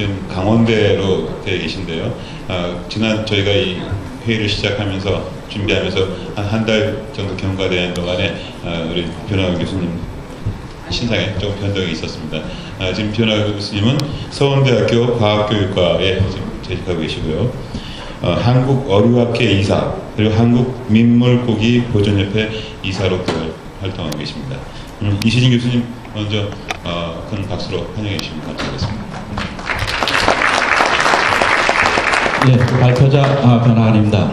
지금 강원대로 되어 계신데요. 지난 저희가 이 회의를 시작하면서 준비하면서 한 달 정도 경과되는 동안에 우리 변화우 교수님 신상에 좀 변동이 있었습니다. 지금 변화우 교수님은 서원대학교 과학교육과에 지금 재직하고 계시고요. 한국어류학회 이사 그리고 한국민물고기 보존협회 이사로 활동하고 계십니다. 이시진 교수님 먼저 큰 박수로 환영해 주시면 감사하겠습니다. 예, 발표자 변화입니다.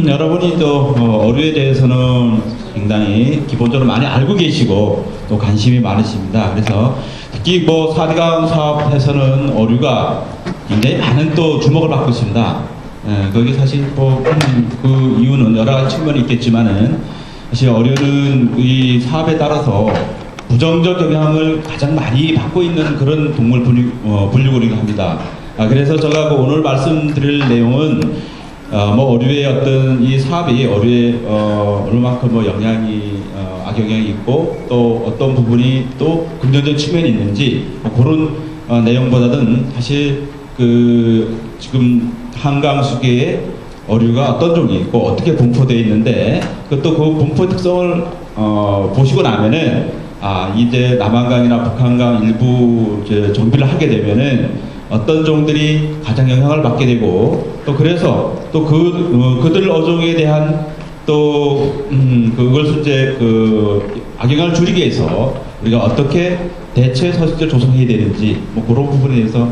여러분이 또 어류에 대해서는 굉장히 기본적으로 많이 알고 계시고 또 관심이 많으십니다. 그래서 특히 뭐 4대강 사업에서는 어류가 굉장히 많은 또 주목을 받고 있습니다. 거기 사실 뭐 그 이유는 여러 가지 측면이 있겠지만은 사실 어류는 이 사업에 따라서 부정적 영향을 가장 많이 받고 있는 그런 동물 분류군이기도 합니다. 그래서 제가 오늘 말씀드릴 내용은 뭐 어류의 어떤 이 사업이 어류에 얼마만큼 뭐 영향이 악영향이 있고 또 어떤 부분이 또 긍정적 측면이 있는지 그런 내용보다는 사실 그 지금 한강수계에 어류가 어떤 종이 있고 어떻게 분포되어 있는데 그것도 그 분포 특성을 보시고 나면은 이제 남한강이나 북한강 일부 이제 정비를 하게 되면은 어떤 종들이 가장 영향을 받게 되고 또 그래서 또 그들 어종에 대한 또 그것을 이제 그 악영향을 줄이기 위해서 우리가 어떻게 대체 서식지를 조성해야 되는지 뭐 그런 부분에 대해서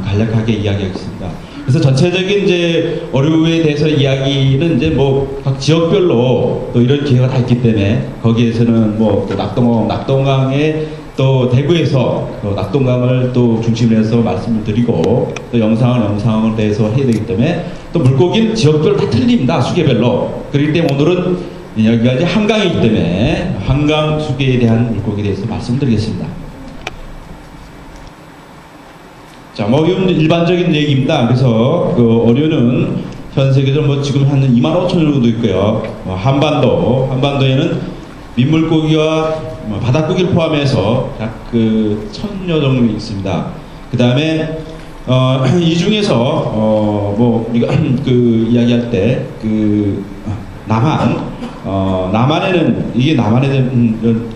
간략하게 이야기하겠습니다. 그래서 전체적인 이제 어류에 대해서 이야기는 이제 뭐 각 지역별로 또 이런 기회가 다 있기 때문에 거기에서는 뭐 또 낙동강에 또 대구에서 또 낙동강을 또 중심으로 해서 말씀을 드리고 또 영상을 내서 해야 되기 때문에 또 물고기는 지역별로 다 틀립니다. 수계별로. 그렇기 때문에 오늘은 여기가 이제 한강이기 때문에 한강 수계에 대한 물고기에 대해서 말씀드리겠습니다. 자, 뭐 이건 일반적인 얘기입니다. 그래서 그 어류는 전 세계적으로 뭐 지금 한 25,000 정도 있고요. 한반도에는 민물고기와 바닷고기를 포함해서 약 그 1000여 정도 있습니다. 그 다음에 이 중에서 뭐 우리가 그 이야기할 때 그 남한에는 이게 남한에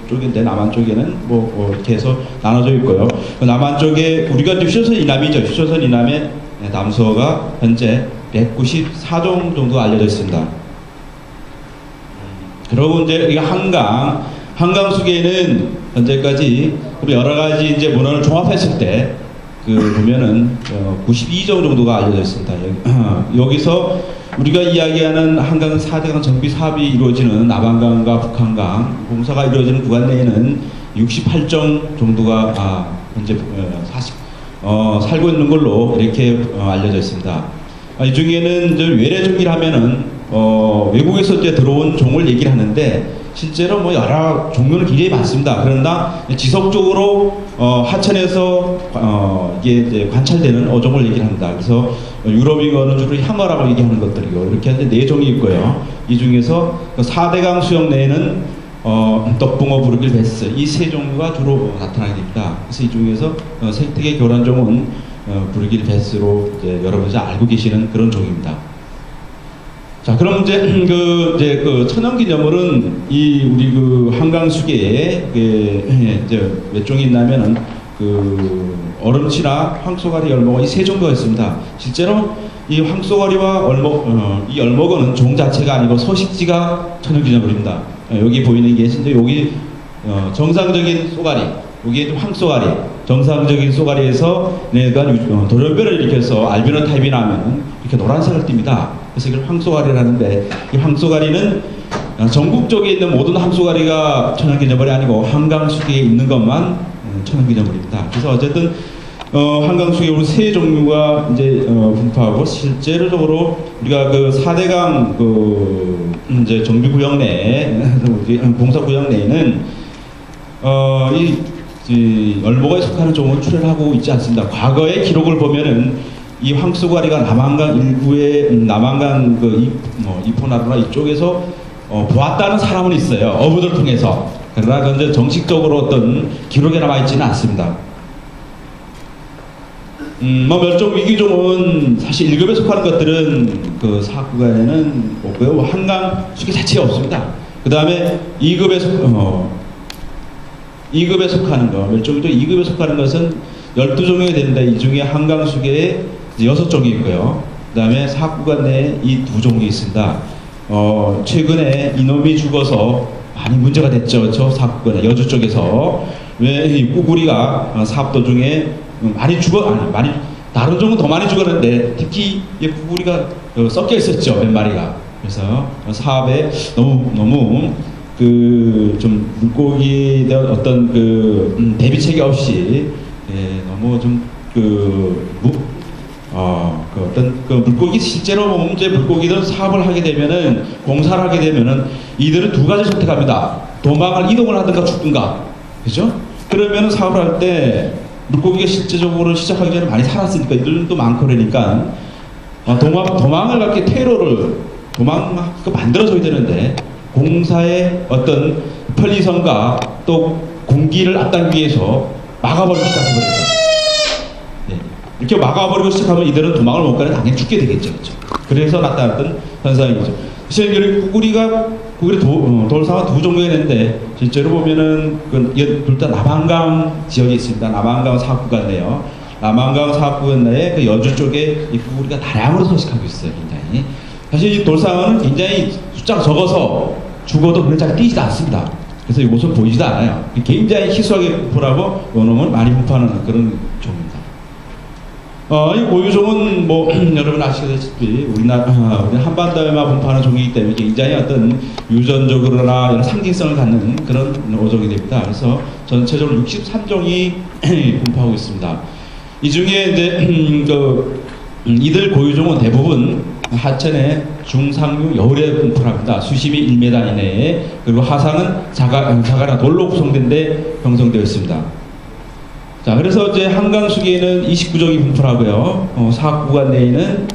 쪽인데 남한 쪽에는 뭐 이렇게 해서 나눠져 있고요. 그 남한 쪽에 우리가 이제 휴전선 이남이죠. 휴전선 이남의 남서가 현재 194종 정도 알려져 있습니다. 그리고 이제 이 한강 수계에는 현재까지 우리 여러 가지 이제 문헌을 종합했을 때 그 보면은 92종 정도가 알려져 있습니다. 여기서 우리가 이야기하는 한강 4대강 정비 사업이 이루어지는 남한강과 북한강 공사가 이루어지는 구간 내에는 68종 정도가 현재 살고 있는 걸로 이렇게 알려져 있습니다. 이 중에는 이제 외래종이라 하면은 외국에서 이제 들어온 종을 얘기를 하는데 실제로 뭐 여러 종류는 굉장히 많습니다. 그러나 지속적으로 하천에서 이게 이제 관찰되는 어종을 얘기를 합니다. 그래서 유럽인어는 주로 향어라고 얘기하는 것들이고 이렇게 하는데 4종이 있고요. 이 중에서 4대강 수역 내에는 떡붕어, 부르길, 베스 이 3종류가 주로 나타나게 됩니다. 그래서 이 중에서 생태계 교란종은 부르길, 베스로 이제 여러분이 알고 계시는 그런 종입니다. 자, 그럼 이제 그 천연기념물은 우리 그 한강 수계에 이제 몇 종이 있냐면은 그 얼음치나 황소가리, 열먹어 이 3종류가 있습니다. 실제로 이 황소가리와 이 열먹어는 종 자체가 아니고 서식지가 천연기념물입니다. 여기 보이는 게 진짜 여기 정상적인 쏘가리, 여기 황소가리, 정상적인 쏘가리에서 내가 돌연변을 일으켜서 알비노 타입이 나면은 이렇게 노란색을 띱니다. 그래서 이걸 황소가리라는데 이 황소가리는 전국적에 있는 모든 황소가리가 천연기념물이 아니고 한강수계에 있는 것만 천연기념물입니다. 그래서 어쨌든 한강수계 우리 3종류가 이제 분포하고 실제로적으로 우리가 그 4대강 그 이제 정비구역 내에 공사구역 내에는 이 얼목어에 속하는 종은 출현하고 있지 않습니다. 과거의 기록을 보면은 이 황소가리가 남한강 일부의 남한강 그 이포나루나 이쪽에서 보았다는 사람은 있어요. 어부들을 통해서. 그러나 그런데 정식적으로 어떤 기록에 남아 있지는 않습니다. 뭐 멸종 위기종은 사실 1급에 속하는 것들은 그 사학구간에는 없고요. 한강 수계 자체가 없습니다. 그 다음에 2급에 2급에 속하는 거, 멸종위기종 2급에 속하는 것은 12종이 되는데 이 중에 한강 수계에 6종이 있고요. 그 다음에 사학구간 내에 이 2종이 있습니다. 최근에 이놈이 죽어서 많이 문제가 됐죠. 그렇죠? 사학구간에 여주 쪽에서 왜 이 꾸구리가 사업도 중에 많이 많이 다른 종은 더 많이 죽었는데 특히 이 꾸구리가 섞여 있었죠. 몇 마리가. 그래서 사업에 너무 그 좀 물고기에 대한 어떤 그 대비책이 없이 너무 어떤 그 물고기 실제로 보면 이제 물고기들 사업을 하게 되면은 공사를 하게 되면은 이들은 두 가지 선택합니다. 도망을 이동을 하든가 죽든가, 그죠? 그러면은 사업을 할 때 물고기가 실제적으로 시작하기 전에 많이 살았으니까 이들도 많고 그러니까 도망을 갖게 퇴로를 만들어줘야 되는데 공사의 어떤 편리성과 또 공기를 앞당기기 위해서 막아버리기 시작해버립니다. 네. 이렇게 막아버리고 시작하면 이들은 도망을 못 가면 당연히 죽게 되겠죠. 그렇죠? 그래서 나타났던 현상이죠. 사실 꾸구리가 돌상은 2종류가 있는데 실제로 보면은 둘 다 남한강 지역에 있습니다. 남한강 사업구간인데요. 남한강 사업구간 내에 그 여주 쪽에 이 꾸구리가 다량으로 서식하고 있어요. 굉장히. 사실 이 돌상어는 굉장히 숫자가 적어서 죽어도 그런 잘 뛰지도 않습니다. 그래서 이곳은 보이지도 않아요. 굉장히 희소하게 분포하고 요놈은 많이 분포하는 그런 종입니다. 이 고유종은 뭐 여러분 아시다시피 우리나라 한반도에만 분포하는 종이기 때문에 굉장히 어떤 유전적으로나 여러 상징성을 갖는 그런 어종이 됩니다. 그래서 전체적으로 63종이 분포하고 있습니다. 이 중에 이제 이들 고유종은 대부분 하천의 중상류 여울에 분포합니다. 수심이 1m 이내에, 그리고 하상은 자갈이나 돌로 구성된 데 형성되어 있습니다. 자, 그래서 이제 한강 수계에는 29종이 분포하고요. 사학구간 내에는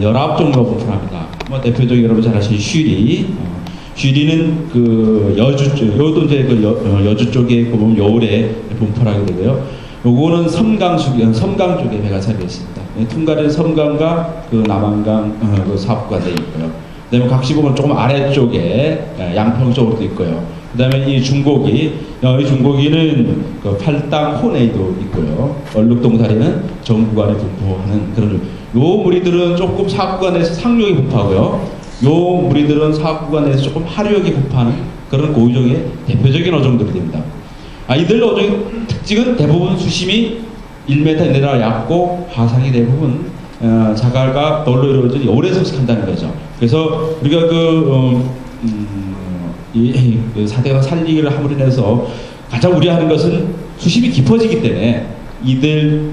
19종으로 분포합니다. 뭐 대표적으로 여러분 잘 아시는 쉬리는 그 여주 쪽, 요도 이제 그 여주 쪽에 보면 여울에 분포하게 되고요. 요거는 섬강 쪽에 배가 차려 있습니다. 퉁가리는 섬강과 그 남한강 그 사업구간에 있고요. 그다음에 각시봉은 조금 아래쪽에 양평 쪽으로도 있고요. 그다음에 이 중고기는 그 팔당 호내도 있고요. 얼룩동사리는 정구간에 분포하는 그런 요 무리들은 조금 사업구간에서 상류에 분포하고요. 요 무리들은 사업구간에서 조금 하류역에 분포하는 그런 고유종의 대표적인 어종들이 됩니다. 이들 어종의 특징은 대부분 수심이 1m 내외가 얕고 하상이 대부분 자갈과 돌로 이루어진 여울에 서식한다는 거죠. 그래서 우리가 이 사대강 살리기를 함으로 인해서 가장 우려하는 것은 수심이 깊어지기 때문에 이들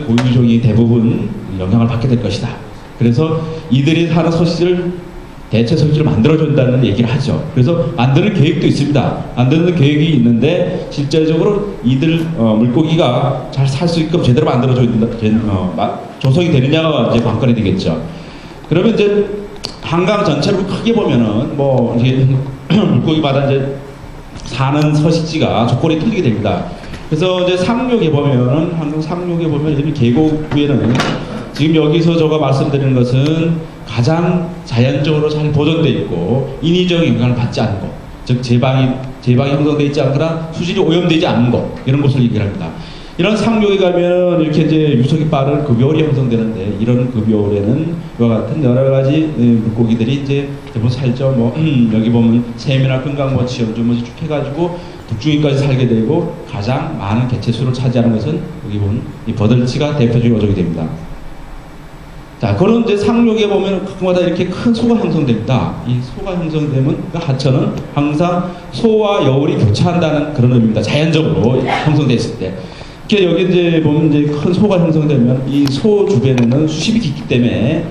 고유종이 대부분 영향을 받게 될 것이다. 그래서 이들이 사는 서식지를 대체 서식지를 만들어준다는 얘기를 하죠. 그래서 만드는 계획도 있습니다. 만드는 계획이 있는데 실제적으로 이들 물고기가 잘 살 수 있게끔 제대로 조성이 되느냐가 이제 관건이 되겠죠. 그러면 이제 한강 전체를 크게 보면은 뭐 이제 물고기마다 이제 사는 서식지가 조건이 틀리게 됩니다. 그래서 이제 상류에 보면은 한강 상류에 보면 이런 계곡 위에는 지금 여기서 제가 말씀드리는 것은 가장 자연적으로 잘 보존되어 있고 인위적인 영향을 받지 않은 것, 즉 제방이 형성되어 있지 않거나 수질이 오염되지 않은 것, 이런 것을 얘기합니다. 이런 상류에 가면 이렇게 이제 유속이 빠른 급여울이 형성되는데 이런 급여울에는 이와 같은 여러 가지 물고기들이 이제 대부분 살죠. 뭐 여기 보면 샘이나 금강모치, 연주모치 쭉 해가지고 북중위까지 살게 되고 가장 많은 개체수를 차지하는 것은 여기 보면 이 버들치가 대표적인 어종이 됩니다. 자, 그런 이제 상륙에 보면 가끔마다 이렇게 큰 소가 형성됩니다. 이 소가 형성되면 그 하천은 항상 소와 여울이 교차한다는 그런 의미입니다. 자연적으로 형성되어 있을 때. 이렇게 여기 이제 보면 이제 큰 소가 형성되면 이 소 주변에는 수심이 깊기 때문에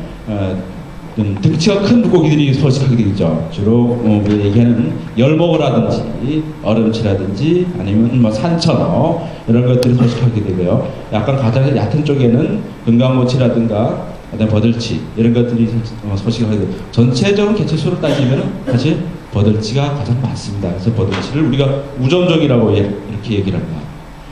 등치가 큰 물고기들이 서식하게 되죠. 주로 우리 얘기하는 열목어라든지 얼음치라든지 아니면 뭐 산천어 이런 것들이 서식하게 되고요. 약간 가장 얕은 쪽에는 금강모치라든가 그다음에 버들치 이런 것들이 서식하게 되고 전체적인 개체수를 따지면 사실 버들치가 가장 많습니다. 그래서 버들치를 우리가 우점종이라고 이렇게 얘기를 합니다.